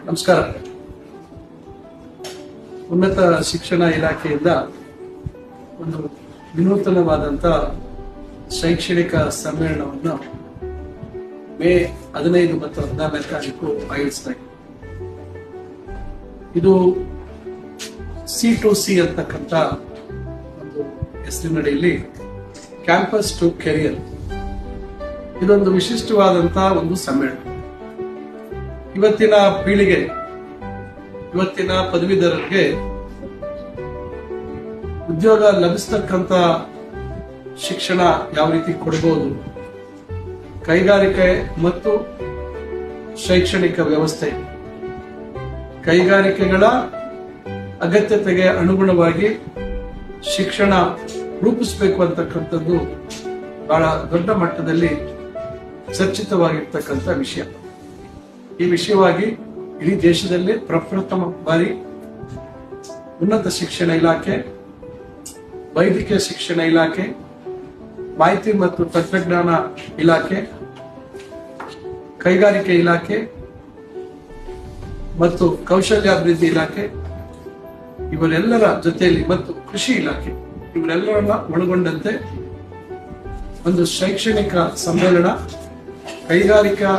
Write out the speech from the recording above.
ನಮಸ್ಕಾರ. ಉನ್ನತ ಶಿಕ್ಷಣ ಇಲಾಖೆಯಿಂದ ಒಂದು ವಿನೂತನವಾದಂಥ ಶೈಕ್ಷಣಿಕ ಸಮ್ಮೇಳನವನ್ನು ಮೇ 15 ಮತ್ತು 14ನೇ ತಾರೀಕು ಆಯೋಜಿಸಲಾಗಿದೆ. ಇದು C2C ಅಂತಕ್ಕಂಥ ಒಂದು ಹೆಸರಿನಡಿಯಲ್ಲಿ ಕ್ಯಾಂಪಸ್ ಟು ಕೆರಿಯರ್, ಇದೊಂದು ವಿಶಿಷ್ಟವಾದಂತಹ ಒಂದು ಸಮ್ಮೇಳನ. ಇವತ್ತಿನ ಪೀಳಿಗೆ, ಇವತ್ತಿನ ಪದವೀಧರರಿಗೆ ಉದ್ಯೋಗ ಲಭಿಸ್ತಕ್ಕಂಥ ಶಿಕ್ಷಣ ಯಾವ ರೀತಿ ಕೊಡಬಹುದು, ಕೈಗಾರಿಕೆ ಮತ್ತು ಶೈಕ್ಷಣಿಕ ವ್ಯವಸ್ಥೆ, ಕೈಗಾರಿಕೆಗಳ ಅಗತ್ಯತೆಗೆ ಅನುಗುಣವಾಗಿ ಶಿಕ್ಷಣ ರೂಪಿಸಬೇಕು ಅಂತಕ್ಕಂಥದ್ದು ಬಹಳ ದೊಡ್ಡ ಮಟ್ಟದಲ್ಲಿ ಚರ್ಚಿತವಾಗಿರ್ತಕ್ಕಂಥ ವಿಷಯ. ಈ ವಿಷಯವಾಗಿ ಇಡೀ ದೇಶದಲ್ಲಿ ಪ್ರಪ್ರಥಮ ಬಾರಿ ಉನ್ನತ ಶಿಕ್ಷಣ ಇಲಾಖೆ, ವೈದ್ಯಕೀಯ ಶಿಕ್ಷಣ ಇಲಾಖೆ, ಮಾಹಿತಿ ಮತ್ತು ತಂತ್ರಜ್ಞಾನ ಇಲಾಖೆ, ಕೈಗಾರಿಕೆ ಇಲಾಖೆ ಮತ್ತು ಕೌಶಲ್ಯಾಭಿವೃದ್ಧಿ ಇಲಾಖೆ ಇವರೆಲ್ಲರ ಜೊತೆಯಲ್ಲಿ ಮತ್ತು ಕೃಷಿ ಇಲಾಖೆ ಇವರೆಲ್ಲರನ್ನ ಒಳಗೊಂಡಂತೆ ಒಂದು ಶೈಕ್ಷಣಿಕ ಸಮ್ಮೇಳನ, ಕೈಗಾರಿಕಾ